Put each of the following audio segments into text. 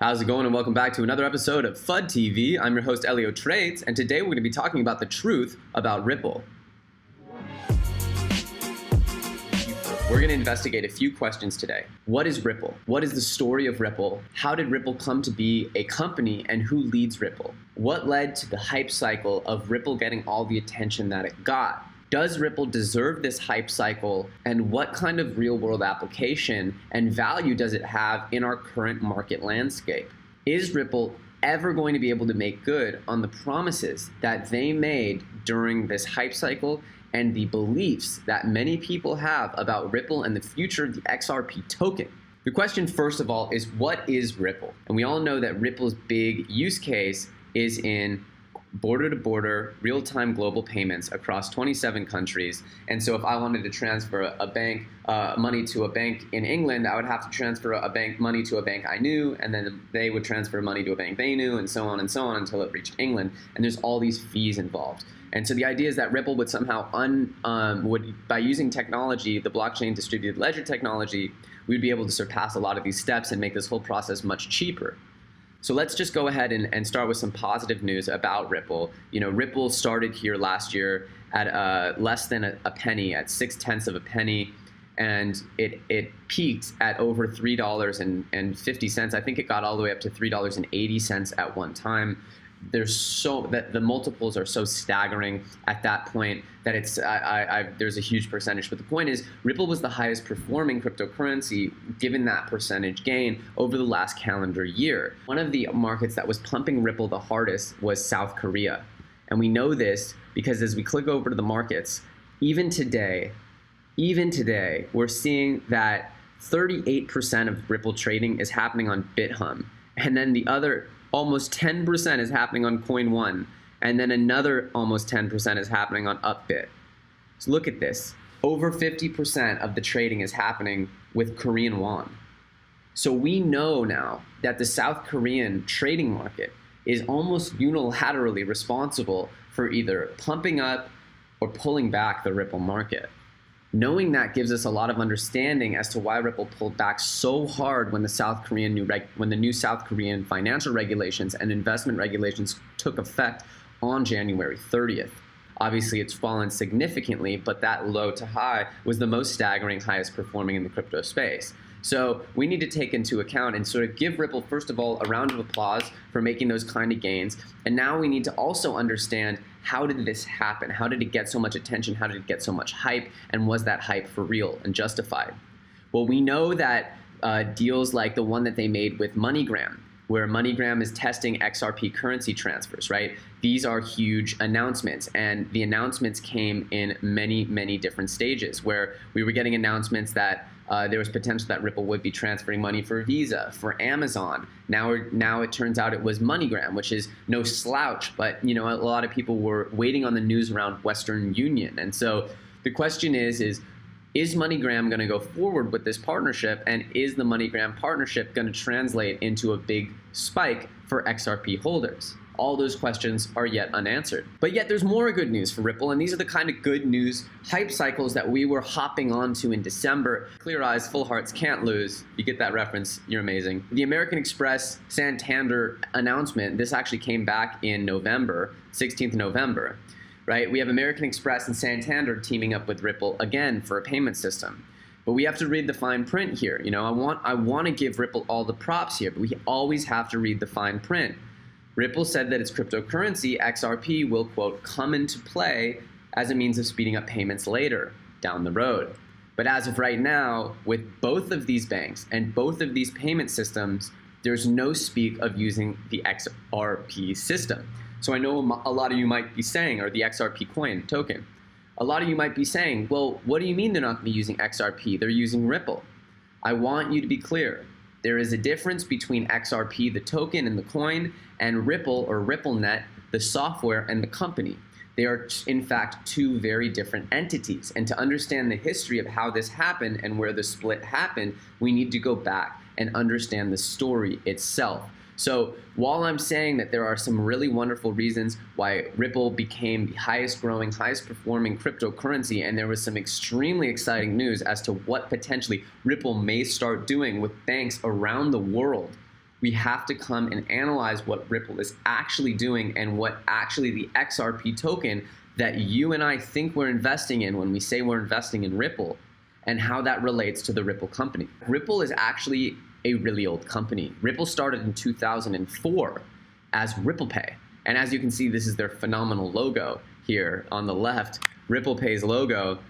How's it going, and welcome back to another episode of FUD TV. I'm your host, Elio Trades, and today we're going to be talking about the truth about Ripple. We're going to investigate a few questions today. What is Ripple? What is the story of Ripple? How did Ripple come to be a company, and who leads Ripple? What led to the hype cycle of Ripple getting all the attention that it got? Does Ripple deserve this hype cycle, and what kind of real-world application and value does it have in our current market landscape? Is Ripple ever going to be able to make good on the promises that they made during this hype cycle and the beliefs that many people have about Ripple and the future of the XRP token? The question, first of all, is what is Ripple? And we all know that Ripple's big use case is in border-to-border, real-time global payments across 27 countries. And so if I wanted to transfer money to a bank in England, I would have to transfer money to a bank I knew, and then they would transfer money to a bank they knew, and so on until it reached England. And there's all these fees involved. And so the idea is that Ripple would somehow, by using technology, the blockchain distributed ledger technology, we'd be able to surpass a lot of these steps and make this whole process much cheaper. So let's just go ahead and start with some positive news about Ripple. You know, Ripple started here last year at less than a penny, at 0.6 of a penny, and it peaked at over $3.50. I think it got all the way up to $3.80 at one time. The multiples are so staggering at that point that it's there's a huge percentage. But the point is, Ripple was the highest performing cryptocurrency given that percentage gain over the last calendar year. One of the markets that was pumping Ripple the hardest was South Korea. And we know this because as we click over to the markets, even today, we're seeing that 38% of Ripple trading is happening on BitHum. And then the other almost 10% is happening on Coin One, and then another almost 10% is happening on Upbit. So look at this. Over 50% of the trading is happening with Korean won. So we know now that the South Korean trading market is almost unilaterally responsible for either pumping up or pulling back the Ripple market. Knowing that gives us a lot of understanding as to why Ripple pulled back so hard when the new South Korean financial regulations and investment regulations took effect on January 30th. Obviously, it's fallen significantly, but that low to high was the most staggering, highest performing in the crypto space. So we need to take into account and sort of give Ripple, first of all, a round of applause for making those kind of gains. And now we need to also understand, how did this happen? How did it get so much attention? How did it get so much hype? And was that hype for real and justified? Well, we know that deals like the one that they made with MoneyGram, where MoneyGram is testing XRP currency transfers, right? These are huge announcements, and the announcements came in many, many different stages, where we were getting announcements that there was potential that Ripple would be transferring money for Visa, for Amazon. Now it turns out it was MoneyGram, which is no slouch, but a lot of people were waiting on the news around Western Union. And so the question is MoneyGram going to go forward with this partnership, and is the MoneyGram partnership going to translate into a big spike for XRP holders? All those questions are yet unanswered. But yet there's more good news for Ripple, and these are the kind of good news hype cycles that we were hopping onto in December. Clear eyes, full hearts, can't lose. You get that reference, you're amazing. The American Express Santander announcement, this actually came back in November, 16th November. Right? We have American Express and Santander teaming up with Ripple again for a payment system. But we have to read the fine print here. I want to give Ripple all the props here, but we always have to read the fine print. Ripple said that its cryptocurrency, XRP, will, quote, come into play as a means of speeding up payments later down the road. But as of right now, with both of these banks and both of these payment systems, there's no speak of using the XRP system. So I know a lot of you might be saying, or the XRP coin token, a lot of you might be saying, well, what do you mean they're not going to be using XRP? They're using Ripple. I want you to be clear. There is a difference between XRP, the token and the coin, and Ripple or RippleNet, the software and the company. They are, in fact, two very different entities. And to understand the history of how this happened and where the split happened, we need to go back and understand the story itself. So while I'm saying that there are some really wonderful reasons why Ripple became the highest growing, highest performing cryptocurrency, and there was some extremely exciting news as to what potentially Ripple may start doing with banks around the world, we have to come and analyze what Ripple is actually doing and what actually the XRP token that you and I think we're investing in when we say we're investing in Ripple, and how that relates to the Ripple company. Ripple is actually a really old company. Ripple started in 2004 as Ripple Pay. And as you can see, this is their phenomenal logo here on the left. Ripple Pay's logo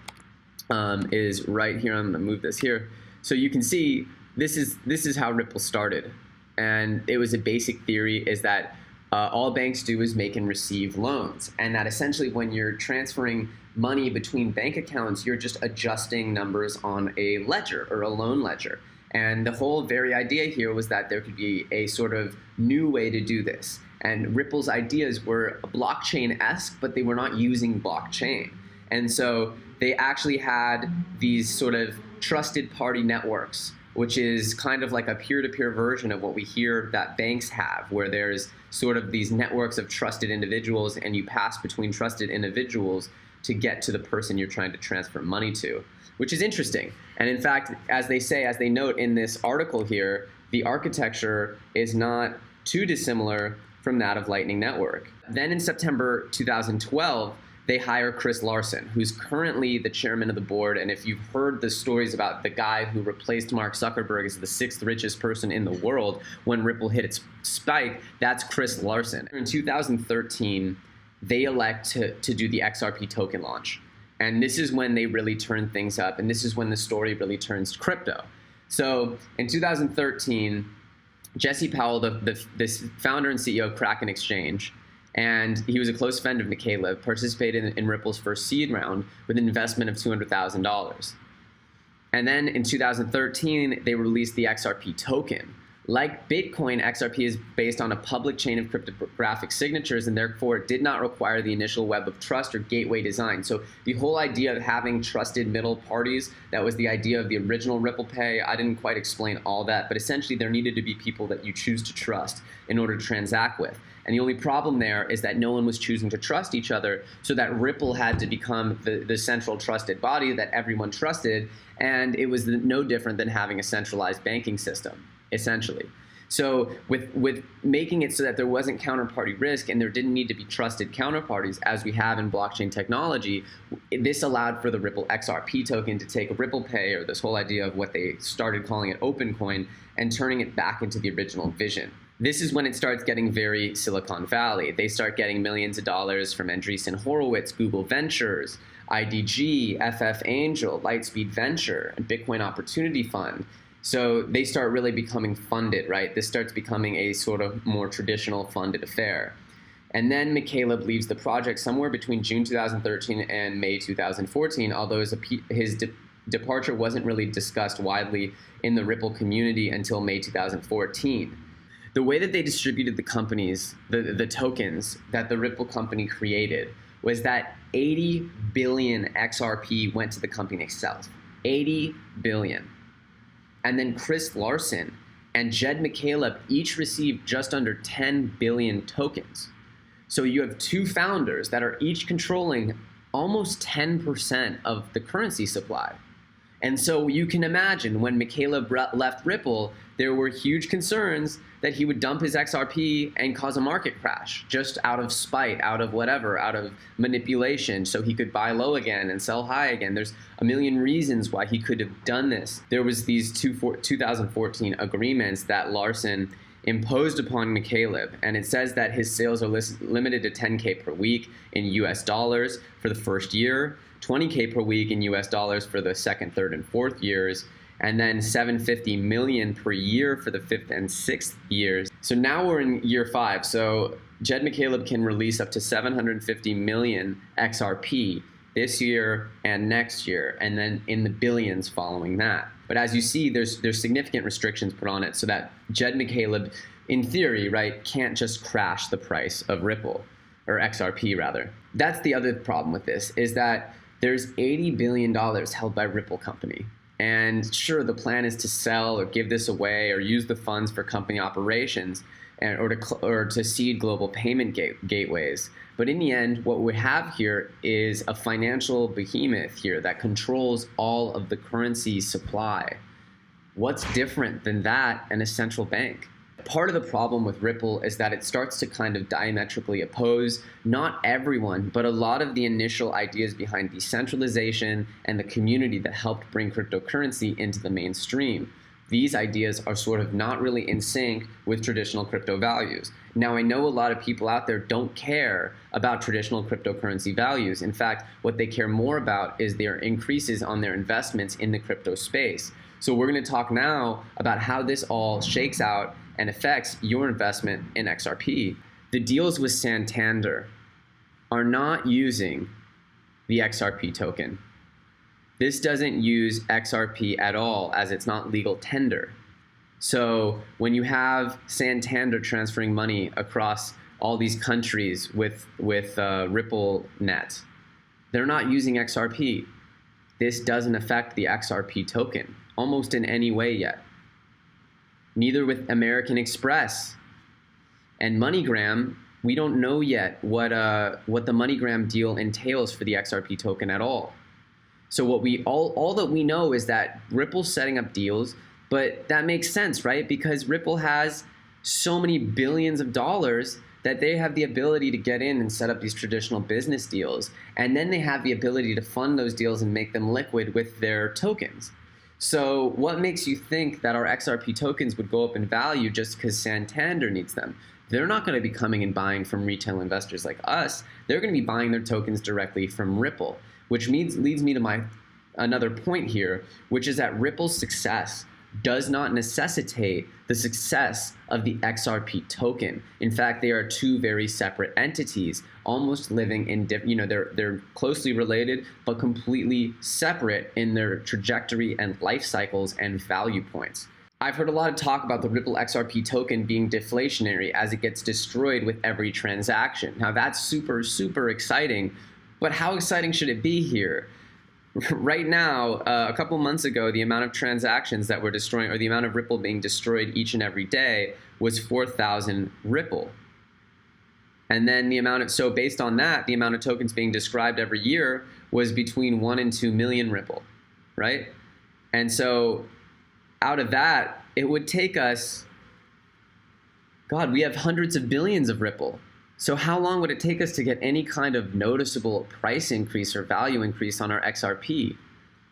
is right here. I'm gonna move this here. So you can see this is how Ripple started. And it was a basic theory is that all banks do is make and receive loans. And that essentially when you're transferring money between bank accounts, you're just adjusting numbers on a ledger or a loan ledger. And the whole very idea here was that there could be a sort of new way to do this. And Ripple's ideas were blockchain-esque, but they were not using blockchain. And so they actually had these sort of trusted party networks, which is kind of like a peer-to-peer version of what we hear that banks have, where there's sort of these networks of trusted individuals and you pass between trusted individuals to get to the person you're trying to transfer money to, which is interesting. And in fact, as they note in this article here, the architecture is not too dissimilar from that of Lightning Network. Then in September 2012, they hire Chris Larsen, who's currently the chairman of the board. And if you've heard the stories about the guy who replaced Mark Zuckerberg as the 6th richest person in the world when Ripple hit its spike, that's Chris Larsen. In 2013, they elect to do the XRP token launch. And this is when they really turn things up. And this is when the story really turns to crypto. So in 2013, Jesse Powell, the founder and CEO of Kraken Exchange, and he was a close friend of McCaleb, participated in Ripple's first seed round with an investment of $200,000. And then in 2013, they released the XRP token. Like Bitcoin, XRP is based on a public chain of cryptographic signatures, and therefore it did not require the initial web of trust or gateway design. So the whole idea of having trusted middle parties, that was the idea of the original Ripple Pay. I didn't quite explain all that, but essentially there needed to be people that you choose to trust in order to transact with. And the only problem there is that no one was choosing to trust each other, so that Ripple had to become the central trusted body that everyone trusted, and it was no different than having a centralized banking system, essentially. So with making it so that there wasn't counterparty risk and there didn't need to be trusted counterparties as we have in blockchain technology, this allowed for the Ripple XRP token to take a Ripple Pay, or this whole idea of what they started calling it OpenCoin, and turning it back into the original vision. This is when it starts getting very Silicon Valley. They start getting millions of dollars from Andreessen Horowitz, Google Ventures, IDG, FF Angel, Lightspeed Venture, and Bitcoin Opportunity Fund. So they start really becoming funded, right? This starts becoming a sort of more traditional funded affair. And then McCaleb leaves the project somewhere between June 2013 and May 2014, although his departure wasn't really discussed widely in the Ripple community until May 2014. The way that they distributed the companies, the tokens that the Ripple company created, was that 80 billion XRP went to the company itself. 80 billion. And then Chris Larsen and Jed McCaleb each received just under 10 billion tokens. So you have two founders that are each controlling almost 10% of the currency supply. And so you can imagine when McCaleb left Ripple, there were huge concerns that he would dump his XRP and cause a market crash just out of spite, out of whatever, out of manipulation, so he could buy low again and sell high again. There's a million reasons why he could have done this. There was these 2014 agreements that Larsen imposed upon McCaleb, and it says that his sales are limited to 10K per week in US dollars for the first year, 20K per week in US dollars for the second, third, and fourth years, and then $750 million per year for the fifth and sixth years. So now we're in year 5. So Jed McCaleb can release up to 750 million XRP this year and next year, and then in the billions following that. But as you see, there's significant restrictions put on it so that Jed McCaleb, in theory, right, can't just crash the price of Ripple, or XRP rather. That's the other problem with this, is that there's $80 billion held by Ripple company. And sure, the plan is to sell or give this away or use the funds for company operations or to seed global payment gateways. But in the end, what we have here is a financial behemoth here that controls all of the currency supply. What's different than that and a central bank? part of the problem with Ripple is that it starts to kind of diametrically oppose not everyone, but a lot of the initial ideas behind decentralization and the community that helped bring cryptocurrency into the mainstream. These ideas are sort of not really in sync with traditional crypto values. Now, I know a lot of people out there don't care about traditional cryptocurrency values. In fact, what they care more about is their increases on their investments in the crypto space. So we're going to talk now about how this all shakes out and affects your investment in XRP. The deals with Santander are not using the XRP token. This doesn't use XRP at all, as it's not legal tender. So when you have Santander transferring money across all these countries with Ripple Net, they're not using XRP. This doesn't affect the XRP token almost in any way yet. Neither with American Express and MoneyGram. We don't know yet what the MoneyGram deal entails for the XRP token at all. So all that we know is that Ripple's setting up deals, but that makes sense, right? Because Ripple has so many billions of dollars that they have the ability to get in and set up these traditional business deals. And then they have the ability to fund those deals and make them liquid with their tokens. So what makes you think that our XRP tokens would go up in value just because Santander needs them? They're not going to be coming and buying from retail investors like us. They're going to be buying their tokens directly from Ripple, which leads me to another point here, which is that Ripple's success does not necessitate the success of the XRP token. In fact, they are two very separate entities, almost living in different, they're closely related, but completely separate in their trajectory and life cycles and value points. I've heard a lot of talk about the Ripple XRP token being deflationary as it gets destroyed with every transaction. Now that's super, super exciting, but how exciting should it be here? Right now, a couple months ago, the amount of transactions that were destroying, or the amount of Ripple being destroyed each and every day, was 4,000 Ripple. And then so based on that, the amount of tokens being described every year was between 1 and 2 million Ripple, right? And so out of that, it would take us, God, we have hundreds of billions of Ripple. So how long would it take us to get any kind of noticeable price increase or value increase on our XRP?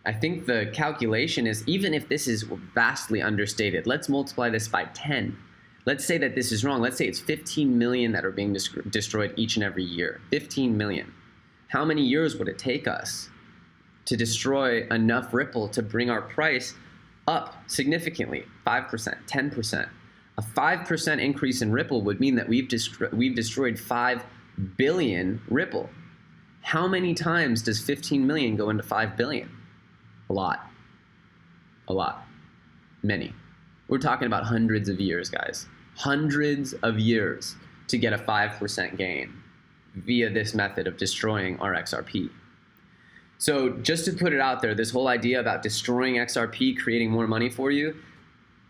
I think the calculation is, even if this is vastly understated, let's multiply this by 10. Let's say that this is wrong. Let's say it's 15 million that are being destroyed each and every year. 15 million. How many years would it take us to destroy enough Ripple to bring our price up significantly? 5%, 10%. A 5% increase in Ripple would mean that we've destroyed 5 billion Ripple. How many times does 15 million go into 5 billion? A lot. A lot. Many. We're talking about hundreds of years, guys. Hundreds of years to get a 5% gain via this method of destroying our XRP. So just to put it out there, this whole idea about destroying XRP, creating more money for you,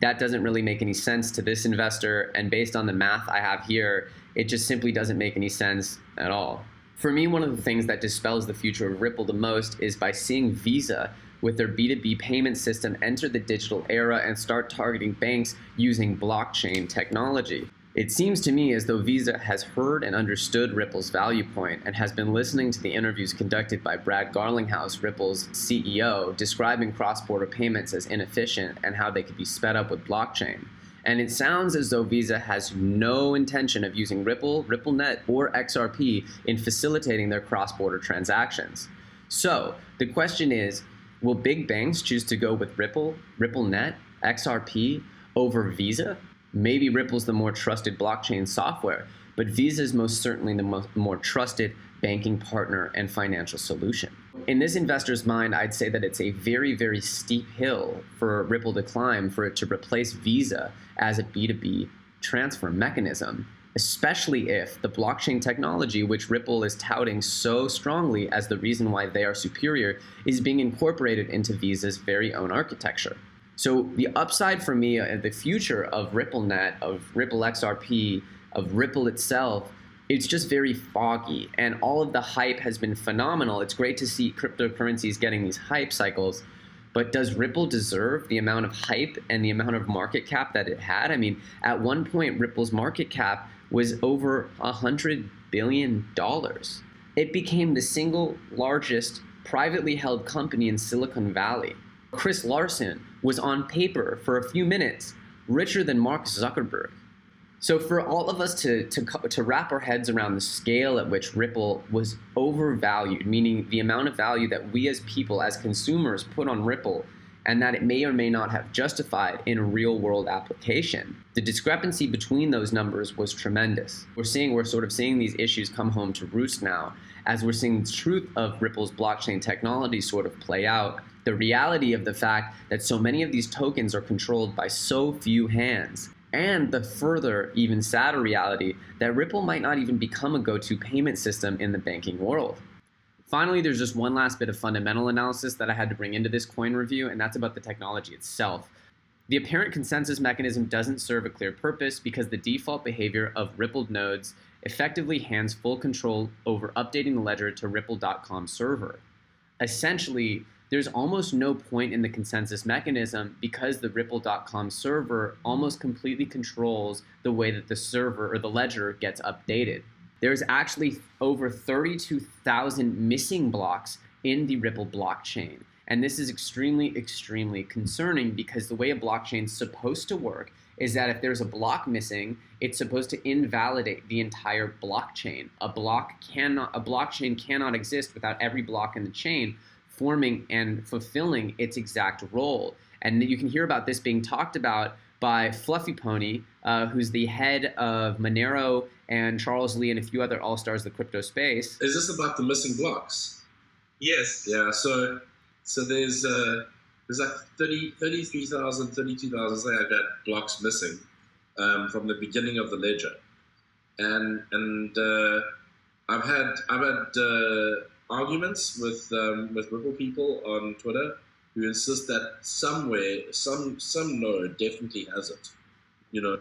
that doesn't really make any sense to this investor, and based on the math I have here, it just simply doesn't make any sense at all. For me, one of the things that dispels the future of Ripple the most is by seeing Visa with their B2B payment system enter the digital era and start targeting banks using blockchain technology. It seems to me as though Visa has heard and understood Ripple's value point and has been listening to the interviews conducted by Brad Garlinghouse, Ripple's CEO, describing cross-border payments as inefficient and how they could be sped up with blockchain. And it sounds as though Visa has no intention of using Ripple, RippleNet, or XRP in facilitating their cross-border transactions. So the question is, will big banks choose to go with Ripple, RippleNet, XRP over Visa? Maybe Ripple's the more trusted blockchain software, but Visa is most certainly the more trusted banking partner and financial solution. In this investor's mind, I'd say that it's a very, very steep hill for Ripple to climb for it to replace Visa as a B2B transfer mechanism, especially if the blockchain technology, which Ripple is touting so strongly as the reason why they are superior, is being incorporated into Visa's very own architecture. So the upside for me, the future of RippleNet, of Ripple XRP, of Ripple itself, it's just very foggy, and all of the hype has been phenomenal. It's great to see cryptocurrencies getting these hype cycles, But does Ripple deserve the amount of hype and the amount of market cap that it had? I mean, at one point, Ripple's market cap was over $100 billion. It became the single largest privately held company in Silicon Valley. Chris Larsen was on paper for a few minutes richer than Mark Zuckerberg. So for all of us to wrap our heads around the scale at which Ripple was overvalued, meaning the amount of value that we as people, as consumers, put on Ripple, and that it may or may not have justified in a real world application, the discrepancy between those numbers was tremendous. We're sort of seeing these issues come home to roost now, as we're seeing the truth of Ripple's blockchain technology sort of play out. The reality of the fact that so many of these tokens are controlled by so few hands, and the further, even sadder reality that Ripple might not even become a go-to payment system in the banking world. Finally, there's just one last bit of fundamental analysis that I had to bring into this coin review, and that's about the technology itself. The apparent consensus mechanism doesn't serve a clear purpose because the default behavior of Ripple nodes effectively hands full control over updating the ledger to Ripple.com server. Essentially, there's almost no point in the consensus mechanism because the Ripple.com server almost completely controls the way that the server or the ledger gets updated. There's actually over 32,000 missing blocks in the Ripple blockchain. And this is extremely, extremely concerning because the way a blockchain is supposed to work is that if there's a block missing, it's supposed to invalidate the entire blockchain. A blockchain cannot exist without every block in the chain forming and fulfilling its exact role. And you can hear about this being talked about by Fluffy Pony, who's the head of Monero, and Charles Lee and a few other all-stars of the crypto space. Is this about the missing blocks? Yes. Yeah, so there's like 33,000, 32,000, something like that, blocks missing from the beginning of the ledger. And I've had arguments with Ripple people on Twitter who insist that somewhere, some node definitely has it, you know.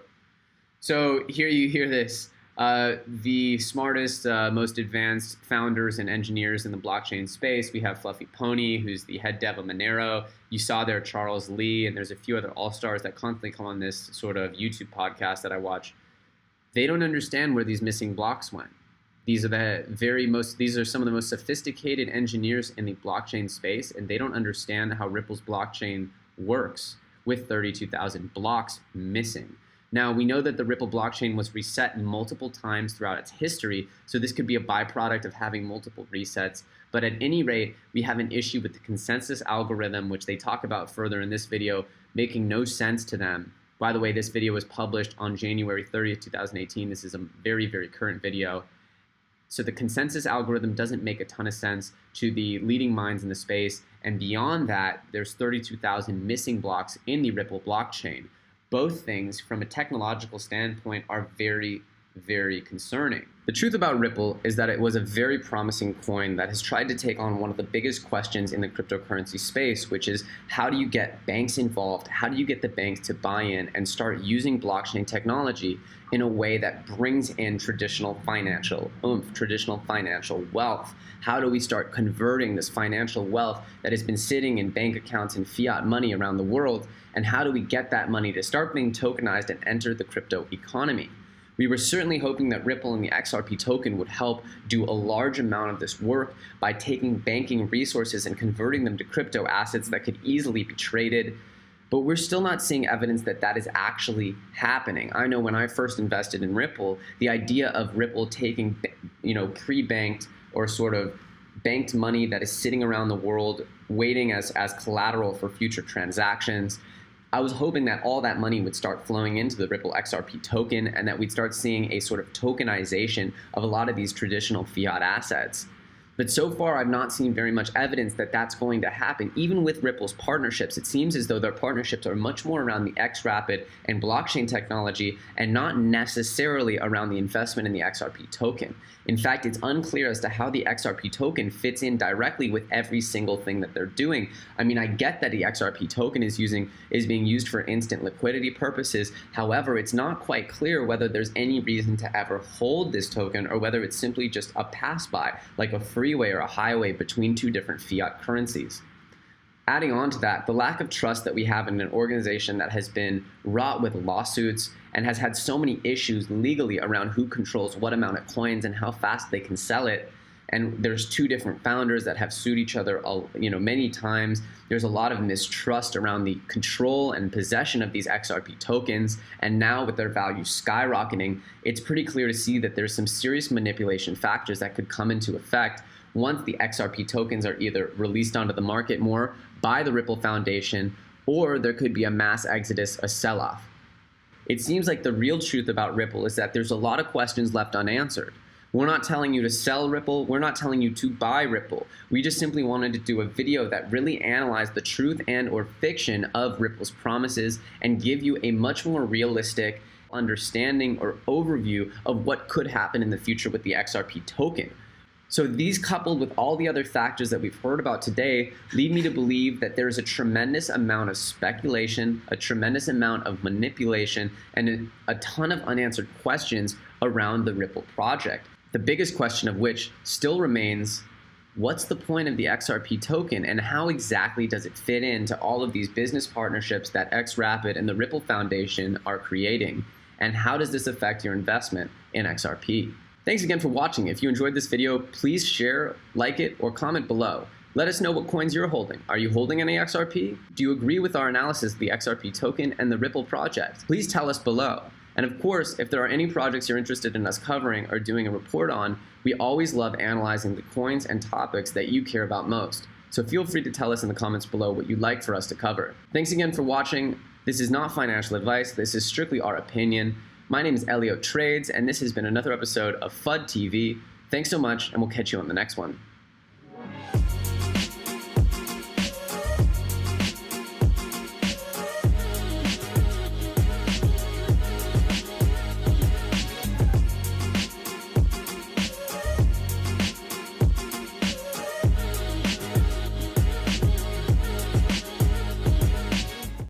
So here you hear this. The smartest, most advanced founders and engineers in the blockchain space. We have Fluffy Pony, who's the head dev of Monero. You saw there Charles Lee, and there's a few other all-stars that constantly come on this sort of YouTube podcast that I watch. They don't understand where these missing blocks went. These are some of the most sophisticated engineers in the blockchain space, and they don't understand how Ripple's blockchain works with 32,000 blocks missing. Now, we know that the Ripple blockchain was reset multiple times throughout its history, so this could be a byproduct of having multiple resets. But at any rate, we have an issue with the consensus algorithm, which they talk about further in this video, making no sense to them. By the way, this video was published on January 30th, 2018. This is a very, very current video. So the consensus algorithm doesn't make a ton of sense to the leading minds in the space. And beyond that, there's 32,000 missing blocks in the Ripple blockchain. Both things, from a technological standpoint, are very, very concerning. The truth about Ripple is that it was a very promising coin that has tried to take on one of the biggest questions in the cryptocurrency space, which is how do you get banks involved? How do you get the banks to buy in and start using blockchain technology in a way that brings in traditional financial wealth? How do we start converting this financial wealth that has been sitting in bank accounts and fiat money around the world? And how do we get that money to start being tokenized and enter the crypto economy? We were certainly hoping that Ripple and the XRP token would help do a large amount of this work by taking banking resources and converting them to crypto assets that could easily be traded. But we're still not seeing evidence that that is actually happening. I know when I first invested in Ripple, the idea of Ripple taking, pre-banked or sort of banked money that is sitting around the world waiting as collateral for future transactions, I was hoping that all that money would start flowing into the Ripple XRP token and that we'd start seeing a sort of tokenization of a lot of these traditional fiat assets. But so far, I've not seen very much evidence that that's going to happen. Even with Ripple's partnerships, it seems as though their partnerships are much more around the XRapid and blockchain technology and not necessarily around the investment in the XRP token. In fact, it's unclear as to how the XRP token fits in directly with every single thing that they're doing. I mean, I get that the XRP token is being used for instant liquidity purposes. However, it's not quite clear whether there's any reason to ever hold this token or whether it's simply just a pass-by, like a freeway or a highway between two different fiat currencies. Adding on to that, the lack of trust that we have in an organization that has been wrought with lawsuits and has had so many issues legally around who controls what amount of coins and how fast they can sell it. And there's two different founders that have sued each other, many times. There's a lot of mistrust around the control and possession of these XRP tokens. And now with their value skyrocketing, it's pretty clear to see that there's some serious manipulation factors that could come into effect once the XRP tokens are either released onto the market more by the Ripple Foundation, or there could be a mass exodus, a sell-off. It seems like the real truth about Ripple is that there's a lot of questions left unanswered. We're not telling you to sell Ripple. We're not telling you to buy Ripple. We just simply wanted to do a video that really analyzed the truth and or fiction of Ripple's promises and give you a much more realistic understanding or overview of what could happen in the future with the XRP token. So these, coupled with all the other factors that we've heard about today, lead me to believe that there is a tremendous amount of speculation, a tremendous amount of manipulation, and a ton of unanswered questions around the Ripple project. The biggest question of which still remains, what's the point of the XRP token and how exactly does it fit into all of these business partnerships that XRapid and the Ripple Foundation are creating? And how does this affect your investment in XRP? Thanks again for watching. If you enjoyed this video, please share, like it, or comment below. Let us know what coins you're holding. Are you holding any XRP? Do you agree with our analysis of the XRP token and the Ripple project? Please tell us below. And of course, if there are any projects you're interested in us covering or doing a report on, we always love analyzing the coins and topics that you care about most. So feel free to tell us in the comments below what you'd like for us to cover. Thanks again for watching. This is not financial advice. This is strictly our opinion. My name is Elliot Trades, and this has been another episode of FUD TV. Thanks so much, and we'll catch you on the next one.